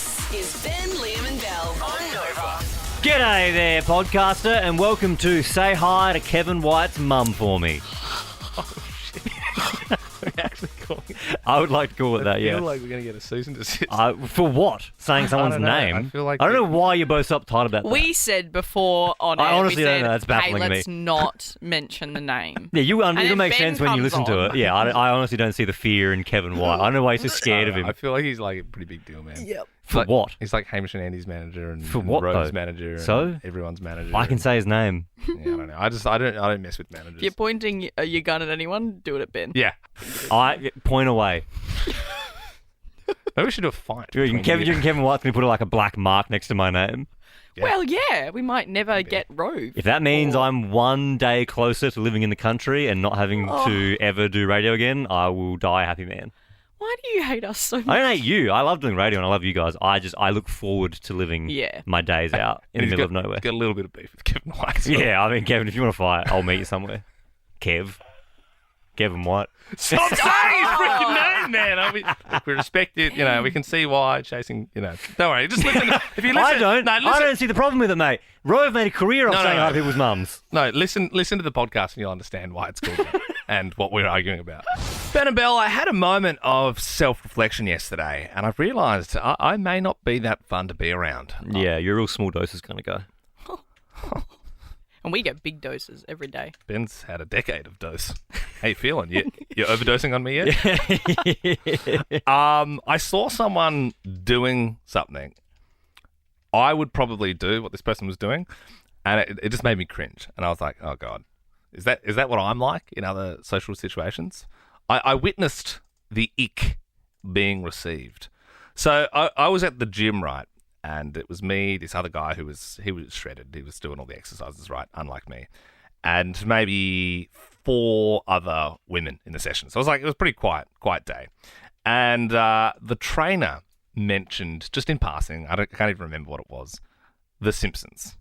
This is Ben, Liam and Bell on Nova. G'day there, podcaster, and welcome to Say Hi to Kevin White's mum for me. We're actually calling it. I would like to call it that, I yeah. feel like we're going to get a cease and desist. For what? Saying someone's don't know. name? I feel like I don't know why you're both so uptight about that. We said before on I air, honestly we don't said, know, that's baffling hey, to me. let's not mention the name. Yeah, And it'll then make Ben sense when you comes listen to on. it. Yeah, I honestly don't see the fear in Kevin White. I don't know why you're so scared of him. I feel like he's like a pretty big deal, man. Yep. For Like, what? He's like Hamish and Andy's manager and For what, Rose's though? manager and So? everyone's manager. I can say his name. Yeah, I don't know. I don't mess with managers. If you're pointing your gun at anyone, do it at Ben. Yeah. I point away. Maybe we should do a fight. You and Kevin White's going to put like a black mark next to my name. Yeah. Well, yeah, we might never get Rove. If that means I'm one day closer to living in the country and not having to ever do radio again, I will die a happy man. Why do you hate us so much? I don't hate you. I love doing radio and I love you guys. I look forward to living my days out in the middle of nowhere. He's got a little bit of beef with Kevin White. So. Yeah, I mean, Kevin, if you want to fight, I'll meet you somewhere. Kevin White. Stop saying his freaking name, man. We respect it. You know, we can see why chasing. You know, don't worry. Just listen. If you listen, I don't. No, listen. I don't see the problem with it, mate. Rove made a career of No, saying no. hi to people's mums. No, listen to the podcast and you'll understand why it's called that and what we're arguing about. Ben and Bell, I had a moment of self-reflection yesterday and I've realised I may not be that fun to be around. Yeah, you're a real small doses kind of guy. And we get big doses every day. Ben's had a decade of dose. How you feeling? You're overdosing on me yet? I saw someone doing something I would probably do what this person was doing and it just made me cringe. And I was like, oh God, is that what I'm like in other social situations? I witnessed the ick being received. So I was at the gym, right? And it was me, this other guy he was shredded. He was doing all the exercises, right? Unlike me. And maybe 4 other women in the session. So it was pretty quiet day. And the trainer mentioned, just in passing, I can't even remember what it was, The Simpsons.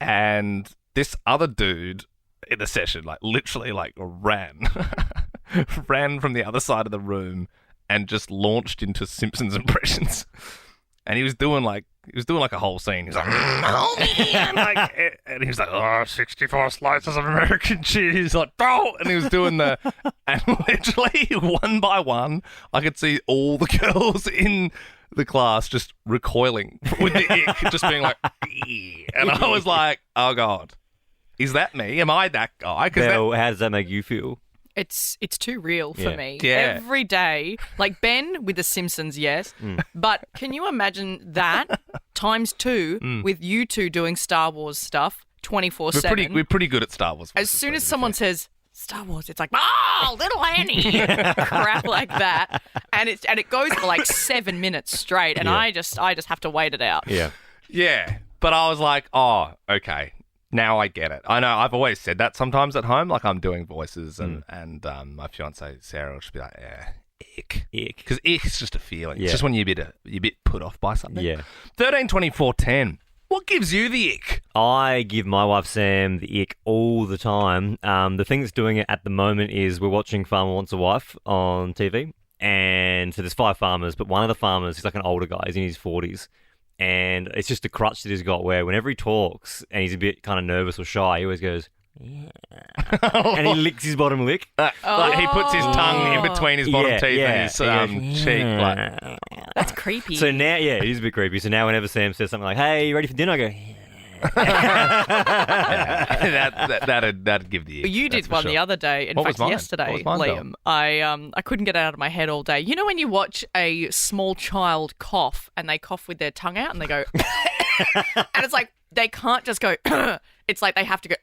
And this other dude in the session, literally ran from the other side of the room and just launched into Simpsons impressions. And he was doing a whole scene. He was like, and he was like, 64 slices of American cheese, like, oh, and he was doing and literally one by one, I could see all the girls in the class just recoiling with the ick, just being like, and I was like, oh God, is that me? Am I that guy? Belle, how does that make you feel? It's too real for me. Yeah. Every day, like Ben with The Simpsons, yes. But can you imagine that times 2 with you two doing Star Wars stuff 24/7? We're pretty good at Star Wars. As soon as someone says Star Wars, it's like, oh, little Annie, crap like that, and it goes for like 7 minutes straight, and Yeah. I just have to wait it out. Yeah. Yeah, but I was like, oh, okay. Now I get it. I know I've always said that sometimes at home, like I'm doing voices and my fiance Sarah will just be like, yeah, ick. Because ick is just a feeling. Yeah. It's just when you're a bit put off by something. Yeah. 13, 24, 10. What gives you the ick? I give my wife Sam the ick all the time. The thing that's doing it at the moment is we're watching Farmer Wants a Wife on TV. And so there's 5 farmers, but one of the farmers, he's like an older guy, he's in his 40s. And it's just a crutch that he's got where whenever he talks and he's a bit kind of nervous or shy, he always goes, yeah. And he licks his bottom lip. Like he puts his tongue in between his bottom teeth and his cheek. Like, That's creepy. So now, yeah, it is a bit creepy. So now whenever Sam says something like, hey, you ready for dinner? I go, yeah. that'd give the ick. You did that's for one sure. the other day. In What was fact, mine? yesterday, What was mine, Liam, I couldn't get it out of my head all day. You know when you watch a small child cough and they cough with their tongue out and they go, and it's like they can't just go. It's like they have to go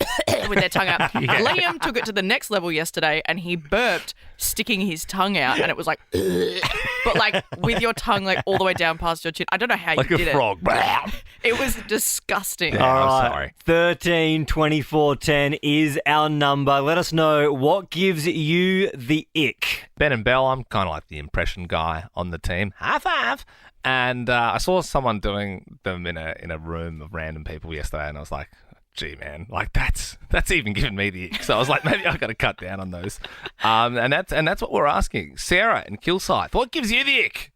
with their tongue out. Liam took it to the next level yesterday and he burped, sticking his tongue out, and it was like, but like with your tongue like all the way down past your chin. I don't know how Like you a did frog. it. It was disgusting. Yeah. All I'm right, sorry. 13 24 10 is our number. Let us know what gives you the ick. Ben and Bell, I'm kind of like the impression guy on the team. High five. And I saw someone doing them in a room of random people yesterday, and I was like, gee, man, like that's even giving me the ick. So I was like, maybe I got to cut down on those. And that's what we're asking. Sarah in Kilsyth, what gives you the ick?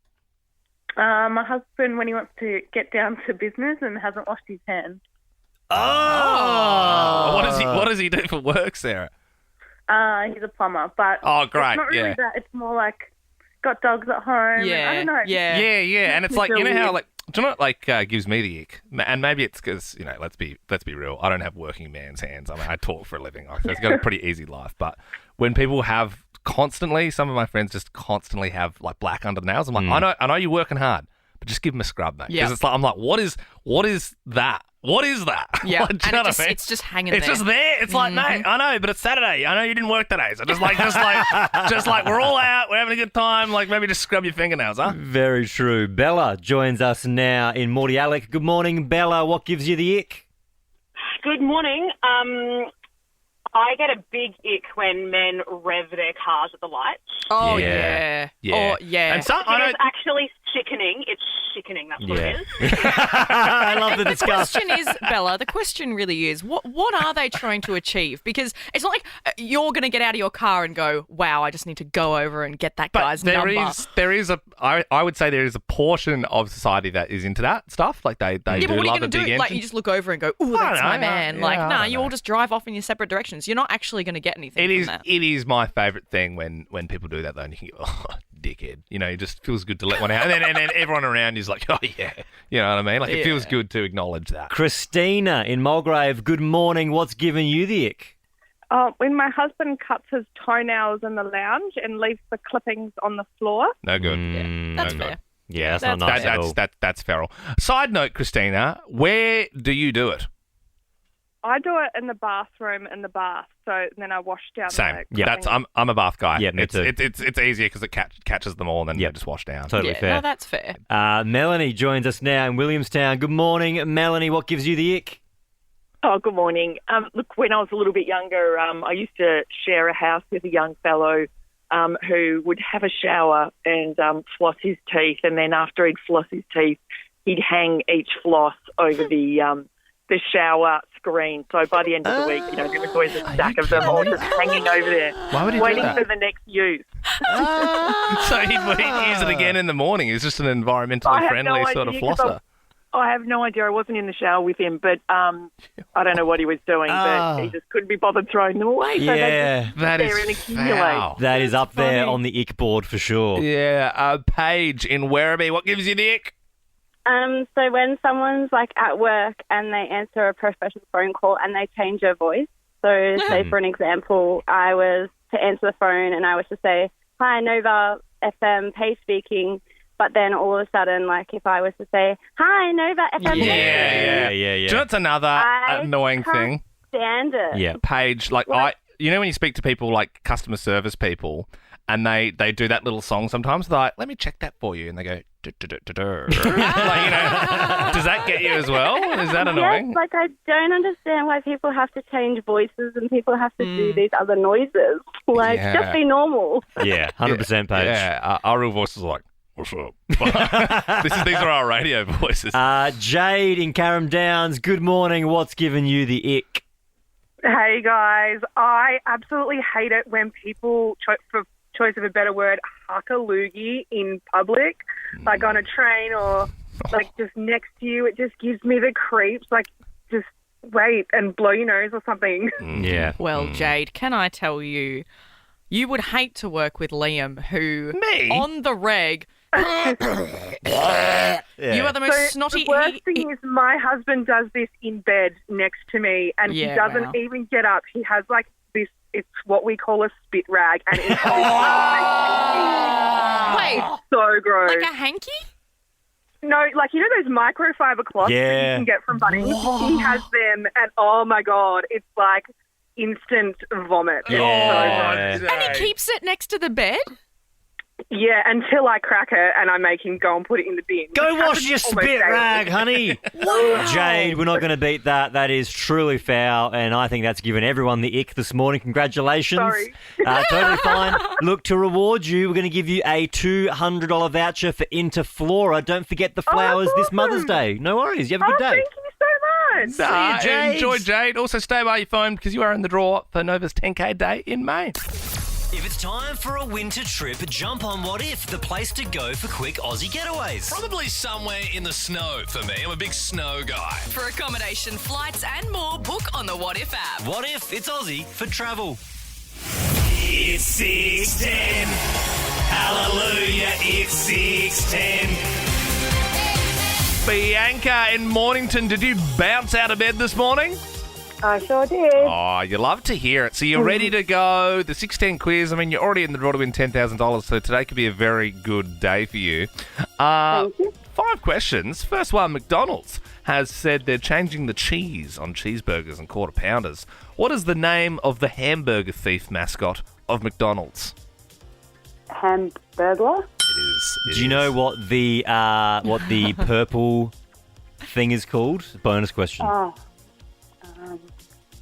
My husband, when he wants to get down to business and hasn't washed his hands. Oh! What does he do for work, Sarah? He's a plumber, but Oh, great, it's not really yeah. that. It's more like got dogs at home. and I don't know. Yeah. Yeah, and it's like, you know how, like, do you know what, like, gives me the ick? And maybe it's because, you know, let's be real. I don't have working man's hands. I mean, I talk for a living. I've got a pretty easy life. But when people have constantly, some of my friends just constantly have, like, black under the nails, I'm like, I know you're working hard, but just give them a scrub, mate. Yeah. Because it's like, I'm like, what is that? What is that? Yeah, Like, do you know what I mean? it's just hanging It's there. just there. It's like, mate, I know, but it's Saturday. I know you didn't work today. So just like we're all out. We're having a good time. Like, maybe just scrub your fingernails, huh? Very true. Bella joins us now in Morty Alec. Good morning, Bella. What gives you the ick? Good morning. I get a big ick when men rev their cars at the lights. Oh, Yeah. yeah. Yeah. Oh, yeah. And some, I It know. is actually sickening. It's sickening, that's what it is. I love the The discussion. question is, Bella, the question really is, what are they trying to achieve? Because it's not like you're going to get out of your car and go, wow, I just need to go over and get that But guy's there number. is I would say there is a portion of society that is into that stuff. Like they Yeah, do but what are you love going a to big do? engine. Like, you just look over and go, ooh, I that's don't my know. man. Yeah, Like, I nah, don't you know. all just drive off in your separate directions. You're not actually going to get anything from that. It is my favourite thing when people do that though, and you can go, oh, dickhead. You know, it just feels good to let one out, and then everyone around is like, oh yeah, you know what I mean? Like it feels good to acknowledge that. Christina in Mulgrave. Good morning. What's giving you the ick? When my husband cuts his toenails in the lounge and leaves the clippings on the floor. No good. That's no fair. Yeah, that's not nice at all. That's feral. Side note, Christina, where do you do it? I do it in the bathroom in the bath, so then I wash down Same. the Yeah. That's I'm a bath guy. Yeah, me too. It's easier because it catches them all and then Yep. they just wash down. Totally Yeah, fair. no, that's fair. Melanie joins us now in Williamstown. Good morning, Melanie. What gives you the ick? Oh, good morning. Look, when I was a little bit younger, I used to share a house with a young fellow who would have a shower and floss his teeth, and then after he'd floss his teeth, he'd hang each floss over the shower screen. So by the end of the week, there was always a stack of them all just hanging over there, Why would he waiting do that? for the next use. So he'd use it again in the morning. He's just an environmentally friendly sort of flosser. I have no idea. I wasn't in the shower with him, but I don't know what he was doing, but he just couldn't be bothered throwing them away. So Yeah. That there and is accumulate. foul. That is up there funny. on the ick board for sure. Yeah, Paige in Werribee. What gives you the ick? So when someone's like at work and they answer a professional phone call and they change their voice. So say for an example, I was to answer the phone and I was to say, "Hi, Nova FM, Paige speaking." But then all of a sudden, like if I was to say, "Hi, Nova FM," Yeah. Do you know what's another I annoying can't thing? stand it. Yeah. Paige, like you know when you speak to people like customer service people and they do that little song sometimes, they're like, let me check that for you, and they go "Du-du-du-du-du." like, does that get you as well? Is that annoying? Yes, like I don't understand why people have to change voices and people have to do these other noises. Like, Yeah. just be normal. Yeah, 100% Paige. Yeah, our real voices are like, what's up? These are our radio voices. Jade in Carrum Downs. Good morning. What's giving you the ick? Hey guys, I absolutely hate it when people, for choice of a better word, huck a loogie in public, like on a train or like just next to you. It just gives me the creeps. Like, just wait and blow your nose or something. Yeah. Well, Jade, can I tell you, you would hate to work with Liam, who Me? on the reg. You are the most So snotty. the worst thing is my husband does this in bed next to me, and Yeah, he doesn't wow. even get up. He has like this, it's what we call a spit rag, and it's Wait, so gross. like a hanky? No, like, you know those microfiber cloths that Yeah. you can get from Bunnings? He has them, and oh my God, it's like instant vomit. It's so Yeah. gross. And he keeps it next to the bed? Yeah, until I crack it and I make him go and put it in the bin. Go Which wash happens your almost spit daily. rag, honey. Jade, we're not going to beat that. That is truly foul, and I think that's given everyone the ick this morning. Congratulations. Sorry. Totally fine. Look, to reward you, we're going to give you a $200 voucher for Interflora. Don't forget the flowers that's this Mother's awesome. Day. No worries. You have a Oh, good day. thank you so much. Jade. Enjoy, Jade. Also, stay by your phone because you are in the draw for Nova's 10K day in May. If it's time for a winter trip, jump on What If, the place to go for quick Aussie getaways. Probably somewhere in the snow for me. I'm a big snow guy. For accommodation, flights, and more, book on the What If app. What If it's Aussie for travel? It's 6:10. Hallelujah, it's 6:10. Bianca in Mornington, did you bounce out of bed this morning? I sure did. Oh, you love to hear it. So you're ready to go. The 610 quiz, I mean, you're already in the draw to win $10,000, so today could be a very good day for you. Thank you. 5 questions. First one, McDonald's has said they're changing the cheese on cheeseburgers and quarter pounders. What is the name of the hamburger thief mascot of McDonald's? Hamburglar? Do you know what the purple thing is called? Bonus question. Oh,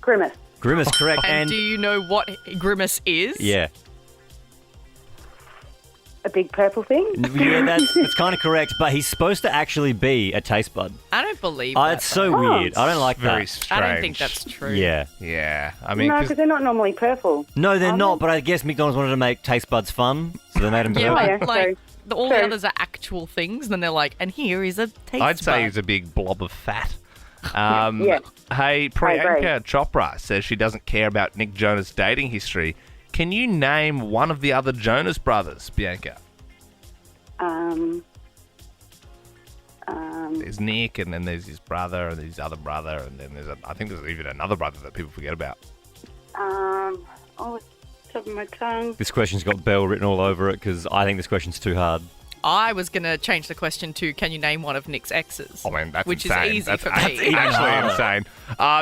Grimace. Grimace, correct. And do you know what Grimace is? Yeah. A big purple thing? Yeah, that's kind of correct, but he's supposed to actually be a taste bud. I don't believe Oh, that. it's so though. weird. I don't like Very that. strange. I don't think that's true. Yeah. Yeah. I mean, No, 'cause- because they're not normally purple. No, they're Are not, they? but I guess McDonald's wanted to make taste buds fun, so they made them Yeah, purple. yeah, but like all the true. others are actual things, and then they're like, and here is a taste I'd say bud. he's a big blob of fat. Yeah. Hey, Priyanka Chopra says she doesn't care about Nick Jonas' dating history. Can you name one of the other Jonas brothers, Bianca? There's Nick, and then there's his brother, and there's his other brother, and then I think there's even another brother that people forget about. Top of my tongue. This question's got Bell written all over it because I think this question's too hard. I was going to change the question to, can you name one of Nick's exes? I mean, that's Which insane. is easy That's for actually me. insane.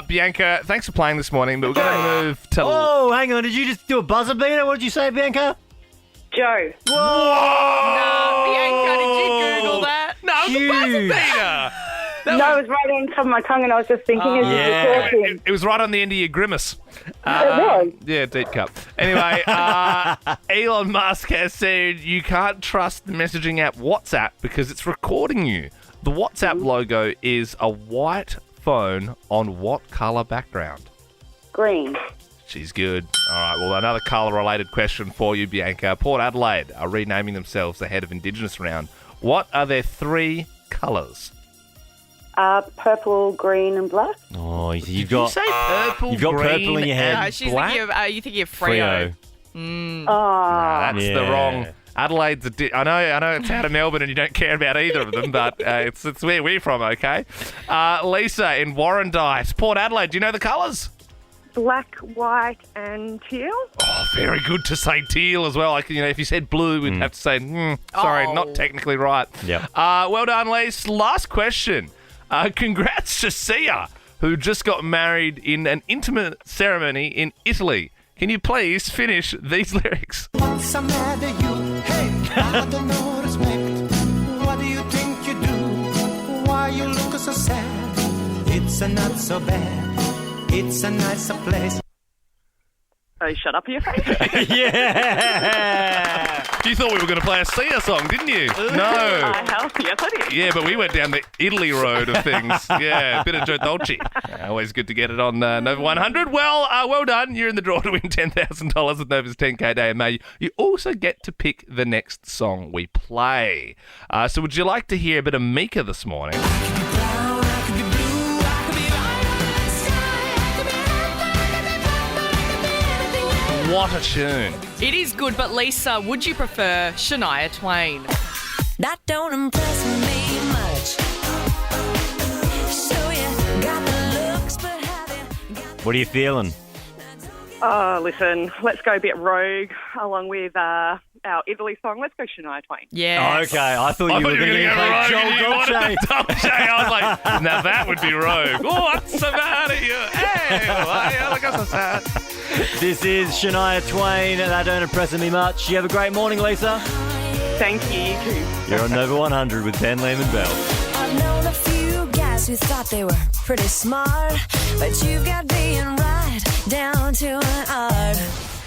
Bianca, thanks for playing this morning, but we're going to move to... Oh, hang on. Did you just do a buzzer beater? What did you say, Bianca? Joe. No, Bianca, did you Google that? No, it was a buzzer Huge. beater. No, it was right on top of my tongue, and I was just thinking as you yeah. were talking. It was right on the end of your grimace. It was. Yeah, deep cup. Anyway, Elon Musk has said you can't trust the messaging app WhatsApp because it's recording you. The WhatsApp logo is a white phone on what colour background? Green. She's good. All right, well, another colour-related question for you, Bianca. Port Adelaide are renaming themselves ahead of Indigenous round. What are their 3 colours? Purple, green, and black. Oh, you've Did got you say purple, you've got green, purple in your head. and She's black? thinking of, are you thinking of Freo? Freo. That's the Yeah. wrong. Adelaide's I know it's out of Melbourne and you don't care about either of them, but it's where we're from, okay? Lisa in Warrandyte, Port Adelaide. Do you know the colours? Black, white, and teal. Oh, very good to say teal as well. Like, if you said blue, we'd have to say, sorry, Oh. not technically right. Yep. Well done, Lisa. Last question. Congrats to Sia, who just got married in an intimate ceremony in Italy. Can you please finish these lyrics? What's the matter, you? Hey, I got no respect. What do you think you do? Why you look so sad? It's not so bad. It's a nicer place. Oh, shut up, your face. Yeah. You thought we were going to play a Sia song, didn't you? No. Yes, I did. Yeah, but we went down the Italy road of things. Yeah, a bit of Joe Dolce. Always good to get it on Nova 100. Well, well done. You're in the draw to win $10,000 with Nova's 10K Day in May. You also get to pick the next song we play. So would you like to hear a bit of Mika this morning? What a tune. It is good, but Lisa, would you prefer Shania Twain? That don't impress me much. So you got the looks, but have you got What are you feeling? Oh, listen, let's go a bit rogue along with our Italy song. Let's go Shania Twain. Yeah. Oh, okay, I thought you were going to go play rogue and you Joel wanted Dolce. the Dolce. I was like, now that would be rogue. What's the matter, you? Hey, why look so sad? This is Shania Twain, and that don't impress me much. You have a great morning, Lisa. Thank you, you too. You're on Nova 100 with Ben Lehman Bell. I've known a few guys who thought they were pretty smart, but you've got being right down to an art.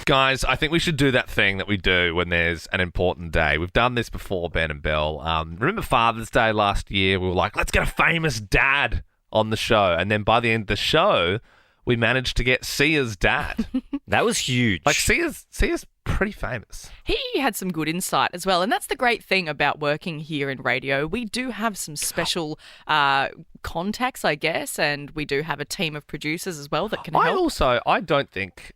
Guys, I think we should do that thing that we do when there's an important day. We've done this before, Ben and Bell. Remember Father's Day last year? We were like, let's get a famous dad on the show. And then by the end of the show, we managed to get Sia's dad. That was huge. Like, Sia's pretty famous. He had some good insight as well. And that's the great thing about working here in radio. We do have some special contacts, I guess, and we do have a team of producers as well that can help. I don't think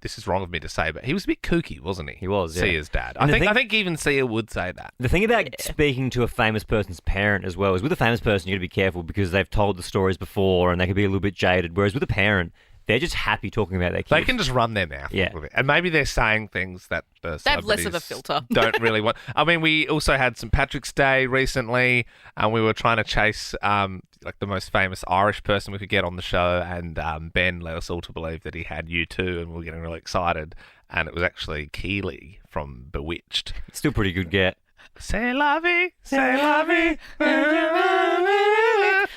this is wrong of me to say, but he was a bit kooky, wasn't he? He was, yeah. Sia's dad. And I think even Sia would say that. The thing about speaking to a famous person's parent as well is with a famous person, you got to be careful because they've told the stories before and they can be a little bit jaded. Whereas with a parent, they're just happy talking about their kids. They can just run their mouth. Yeah. A little bit. And maybe they're saying things that the They have less of a celebrities filter. don't really want. I mean, we also had St. Patrick's Day recently, and we were trying to chase like the most famous Irish person we could get on the show, and Ben led us all to believe that he had U2, and we were getting really excited. And it was actually Keeley from Bewitched. Still pretty good get. C'est la vie, c'est la vie.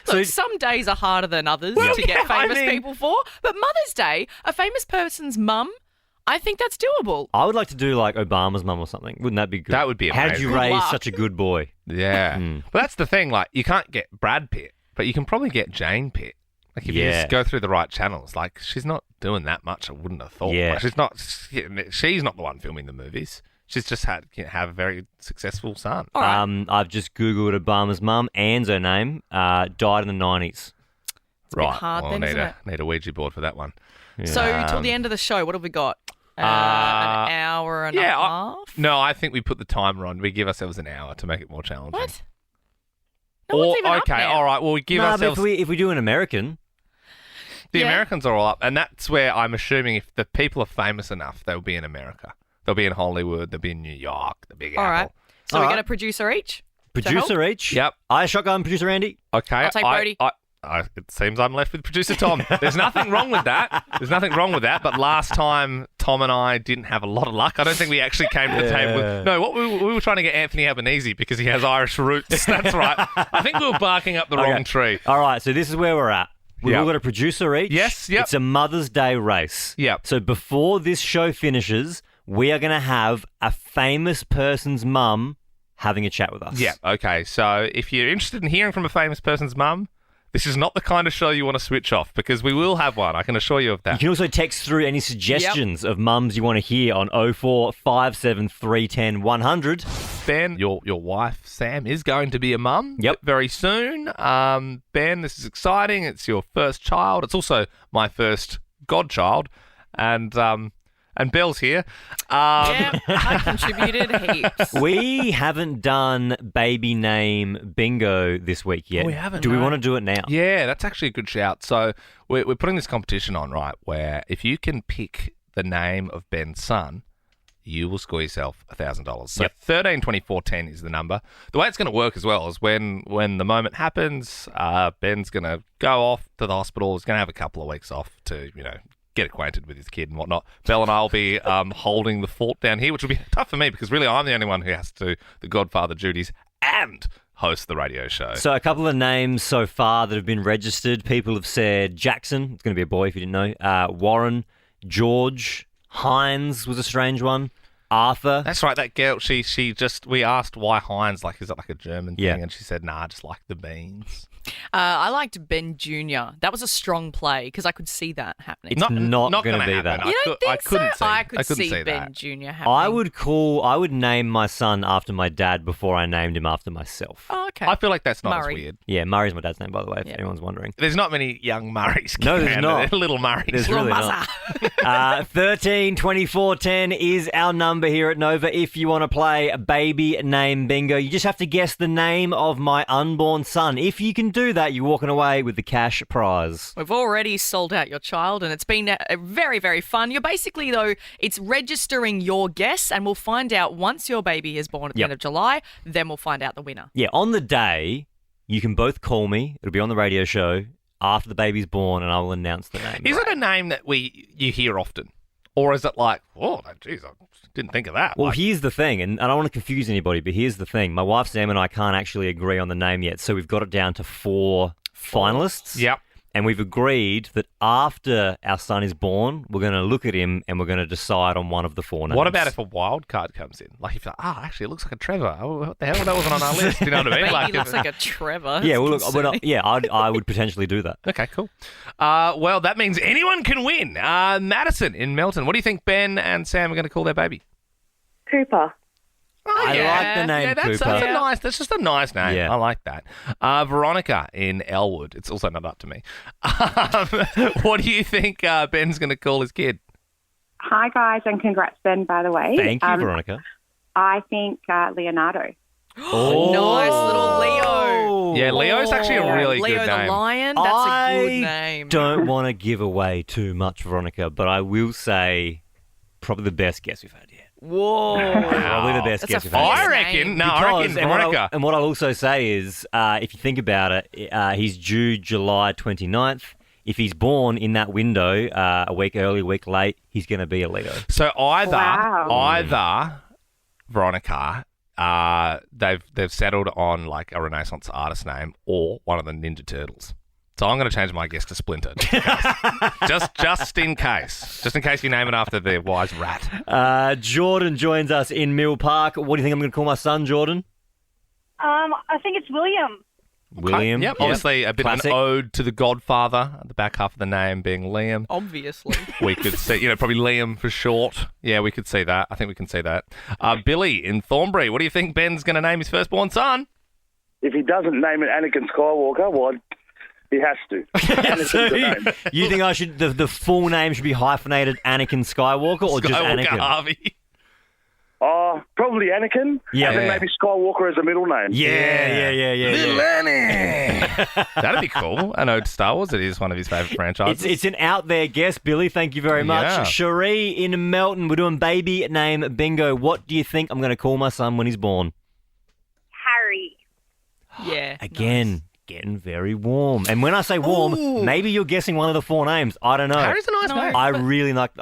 Look, some days are harder than others to get famous people for, but Mother's Day, a famous person's mum, I think that's doable. I would like to do like Obama's mum or something. Wouldn't that be good? That would be amazing. How did you Good raise luck. such a good boy? Yeah. But that's the thing, like, you can't get Brad Pitt, but you can probably get Jane Pitt. Like, if you Yeah. just go through the right channels, like, she's not doing that much, I wouldn't have thought. Yeah. Like, she's not the one filming the movies. She's just have a very successful son. I've just Googled Obama's mum. Anne's her name. Died in the 90s. bit hard then, need isn't it? Need a Ouija board for that one. So, till the end of the show, what have we got? An hour and a half? No, I think we put the timer on. We give ourselves an hour to make it more challenging. What? No one's even up now. all right. Well, we give But ourselves. if we do an American, The Yeah. Americans are all up, and that's where I'm assuming if the people are famous enough, they'll be in America. They'll be in Hollywood. They'll be in New York. The Big All Apple. right. So All we right. get a producer each? producer each. Yep. I shotgun, producer Andy. Okay. I'll take Brody. It seems I'm left with producer Tom. There's nothing wrong with that. But last time, Tom and I didn't have a lot of luck. I don't think we actually came to the table with... No, we were trying to get Anthony Albanese because he has Irish roots. That's right. I think we were barking up the wrong tree. All right, so this is where we're at. We've all got a producer each. Yes, yep. It's a Mother's Day race. Yep. So before this show finishes, we are going to have a famous person's mum having a chat with us. Yeah, okay. So if you're interested in hearing from a famous person's mum, this is not the kind of show you want to switch off because we will have one. I can assure you of that. You can also text through any suggestions of mums you want to hear on 0457310100. 100. Ben, your wife, Sam, is going to be a mum very soon. Ben, this is exciting. It's your first child. It's also my first godchild. And Belle's here. Yeah, I contributed heaps. We haven't done baby name bingo this week yet. Oh, we haven't, Do we no. want to do it now? Yeah, that's actually a good shout. So we're putting this competition on, right, where if you can pick the name of Ben's son, you will score yourself $1,000. So 132410 is the number. The way it's going to work as well is when the moment happens, Ben's going to go off to the hospital. He's going to have a couple of weeks off to, get acquainted with his kid and whatnot. Belle and I will be holding the fort down here, which will be tough for me because really I'm the only one who has to do the godfather duties and host the radio show. So a couple of names so far that have been registered. People have said Jackson. It's going to be a boy if you didn't know. Warren, George, Hines was a strange one. Arthur. That's right. That girl, she just, we asked why Heinz, like, is it like a German thing? Yeah. And she said, nah, just like the beans. I liked Ben Jr. That was a strong play because I could see that happening. It's not going to gonna be happen. that. You don't think I couldn't so? see. I couldn't see that. Ben Jr. happening. I would name my son after my dad before I named him after myself. Oh, okay. I feel like that's not Murray. as weird. Yeah, Murray's my dad's name, by the way, if anyone's wondering. There's not many young Murrays. No, there's around. not. They're little Murrays. There's really not. 13 24 10 is our number here at Nova. If you want to play a baby name bingo, you just have to guess the name of my unborn son. If you can do that, you're walking away with the cash prize. We've already sold out your child, and it's been very, very fun. You're basically, though, it's registering your guess, and we'll find out once your baby is born at the end of July, then we'll find out the winner. Yeah, on the day, you can both call me. It'll be on the radio show after the baby's born, and I will announce the name. Is it a name that you hear often? Or is it like, oh, geez, I didn't think of that. Well, here's the thing, and I don't want to confuse anybody, but here's the thing. My wife, Sam, and I can't actually agree on the name yet, so we've got it down to 4 finalists. Yep. And we've agreed that after our son is born, we're going to look at him and we're going to decide on one of the 4 names. What about if a wild card comes in? Like if you're like, actually, it looks like a Trevor. Oh, what the hell? That wasn't on our list. You know what I mean? Baby looks like a Trevor. Yeah, well, That's look, I would potentially do that. Okay, cool. Well, that means anyone can win. Madison in Melton. What do you think Ben and Sam are going to call their baby? Cooper. Oh, I like the name that's Cooper. That's just a nice name. Yeah. I like that. Veronica in Elwood. It's also not up to me. What do you think Ben's going to call his kid? Hi, guys, and congrats, Ben, by the way. Thank you, Veronica. I think Leonardo. Oh, nice little Leo. Yeah, Leo's actually a really Leo good the name. lion. That's a good name. Don't want to give away too much, Veronica, but I will say probably the best guess we've had yet. Whoa. Probably the best guess we've had. I reckon. I reckon Veronica. And what I'll also say is, if you think about it, he's due July 29th. If he's born in that window, a week early, a week late, he's going to be a Leo. So either Veronica, they've settled on like a Renaissance artist name, or one of the Ninja Turtles. So I'm going to change my guess to Splinter, just in case you name it after the wise rat. Jordan joins us in Mill Park. What do you think I'm going to call my son, Jordan? I think it's William. William. Yep. Obviously, a bit Classic. of an ode to the Godfather. At the back half of the name being Liam. Obviously. We could see, probably Liam for short. Yeah, we could see that. I think we can see that. Billy in Thornbury. What do you think Ben's going to name his firstborn son? If he doesn't name it Anakin Skywalker, well, he has to. So you think I should the full name should be hyphenated Anakin Skywalker or just Skywalker Anakin? Harvey. Probably Anakin. Yeah. And then maybe Skywalker as a middle name. Yeah. Little Annie. That'd be cool. I know Star Wars. It is one of his favourite franchises. It's an out there guess, Billy. Thank you very much. Yeah. Cherie in Melton. We're doing baby name bingo. What do you think I'm going to call my son when he's born? Harry. Yeah. Again, getting very warm. And when I say warm, maybe you're guessing one of the 4 names. I don't know. Harry's a nice name. I really like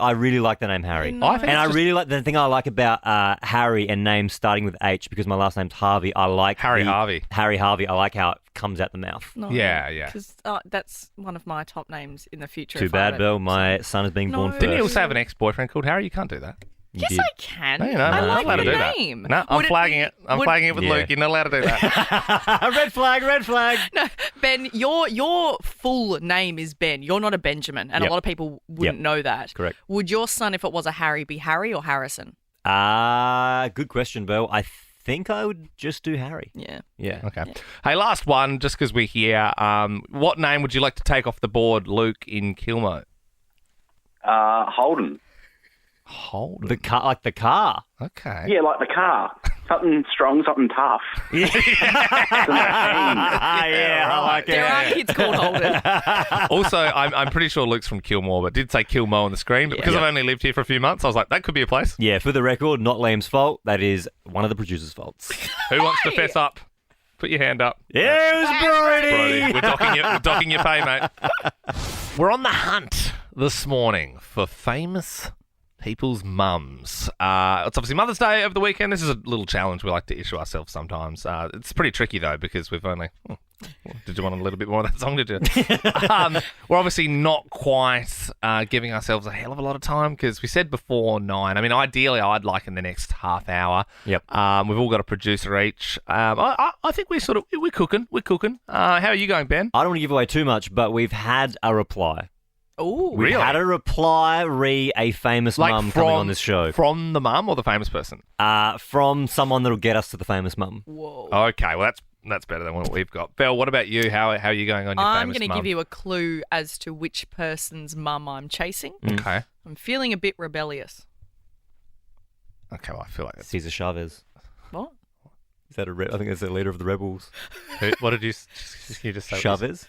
the name Harry. I really like the thing I like about Harry and names starting with H, because my last name's Harvey. I like Harry Harvey. Harry Harvey. I like how it comes out the mouth. No, Yeah. Because that's one of my top names in the future. Too if I bad, had it. Bill. My son is being born first. Didn't you also have an ex-boyfriend called Harry? You can't do that. Yes, I can. No, you're I not. like You're not allowed the to do name. that. No, I'm Would it flagging be- it. I'm would- flagging it with Yeah. Luke. You're not allowed to do that. Red flag, red flag. No, Ben, your full name is Ben. You're not a Benjamin, and Yep. a lot of people wouldn't know that. Correct. Would your son, if it was a Harry, be Harry or Harrison? Good question, Bill. I think I would just do Harry. Yeah. Yeah. Okay. Hey, last one, just because we're here. What name would you like to take off the board, Luke, in Kilmo? Holden. Holden. The car, like the car. Okay. Yeah, like the car. Something strong, something tough. Yeah, I like it. There are kids called Holden. Also, I'm pretty sure Luke's from Kilmore, but did say Kilmo on the screen. But because I've only lived here for a few months, I was like, that could be a place. Yeah, for the record, not Liam's fault. That is one of the producer's faults. Who wants to fess up? Put your hand up. Yeah, it was Brody. Brody, we're docking your pay, mate. We're on the hunt this morning for famous people's mums. It's obviously Mother's Day over the weekend. This is a little challenge we like to issue ourselves sometimes. It's pretty tricky, though, because we've only... did you want a little bit more of that song, did you? We're obviously not quite giving ourselves a hell of a lot of time, because we said before 9. I mean, ideally, I'd like in the next half hour. Yep. We've all got a producer each. I think we're cooking. We're cooking. How are you going, Ben? I don't want to give away too much, but we've had a reply. Oh, We had a reply re a famous mum coming on this show. From the mum or the famous person? From someone that'll get us to the famous mum. Whoa. Okay, well, that's better than what we've got. Belle, what about you? How are you going on your I'm famous going to mum? give you a clue as to which person's mum I'm chasing. Okay. I'm feeling a bit rebellious. Okay, well, I feel like that's... Cesar Chavez. What? Is that I think that's the leader of the rebels. What did you just say? Chavez?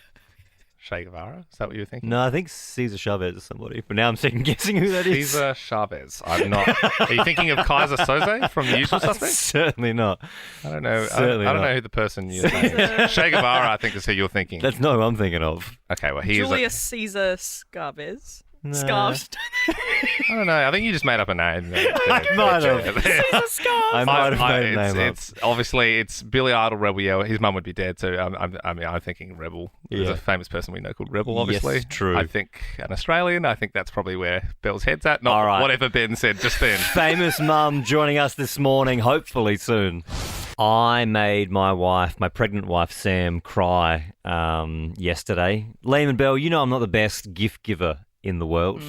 Che Guevara? Is that what you were thinking? No, I think Cesar Chavez is somebody. But now I'm second guessing who that is. Cesar Chavez. I'm not... Are you thinking of Kaiser Soze from The Usual Suspects? Certainly not. I don't know. Certainly I don't not. know who the person you're saying is. Che Guevara, I think, is who you're thinking. That's not who I'm thinking of. Okay, well, he Julius Caesar Scarvez. Scarves. I don't know. I think you just made up a name. I might have. Caesar scarves. I might have made a name up. It's obviously it's Billy Idol, Rebel Yell. His mum would be dead too. I'm thinking Rebel. There's Yeah. a famous person we know called Rebel. Obviously, Yes, true. I think an Australian. I think that's probably where Bell's head's at. Not All right. whatever Ben said just then. Famous mum joining us this morning, hopefully soon. I made my pregnant wife Sam, cry yesterday. Liam and Bell, you know I'm not the best gift giver in the world.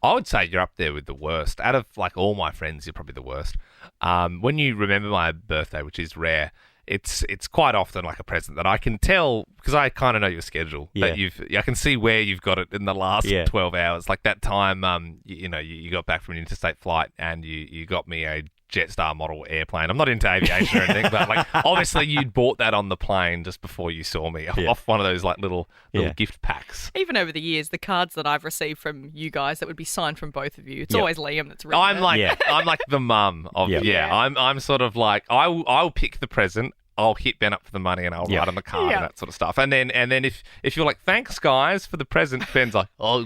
I would say you're up there with the worst. Out of like all my friends, you're probably the worst. When you remember my birthday, which is rare, it's quite often like a present that I can tell because I kind of know your schedule. Yeah. That I can see where you've got it in the last Yeah. 12 hours. Like that time, you got back from an interstate flight and you got me a Jetstar model airplane. I'm not into aviation or anything, but like obviously you'd bought that on the plane just before you saw me off one of those like little Yeah. gift packs. Even over the years, the cards that I've received from you guys that would be signed from both of you, it's Yep. always Liam that's written I'm it. like Yeah. I'm like the mum of Yep. I'm sort of like I'll pick the present. I'll hit Ben up for the money and I'll Yeah. write on the card Yeah. and that sort of stuff. And then if you're like, thanks guys for the present, Ben's like, oh,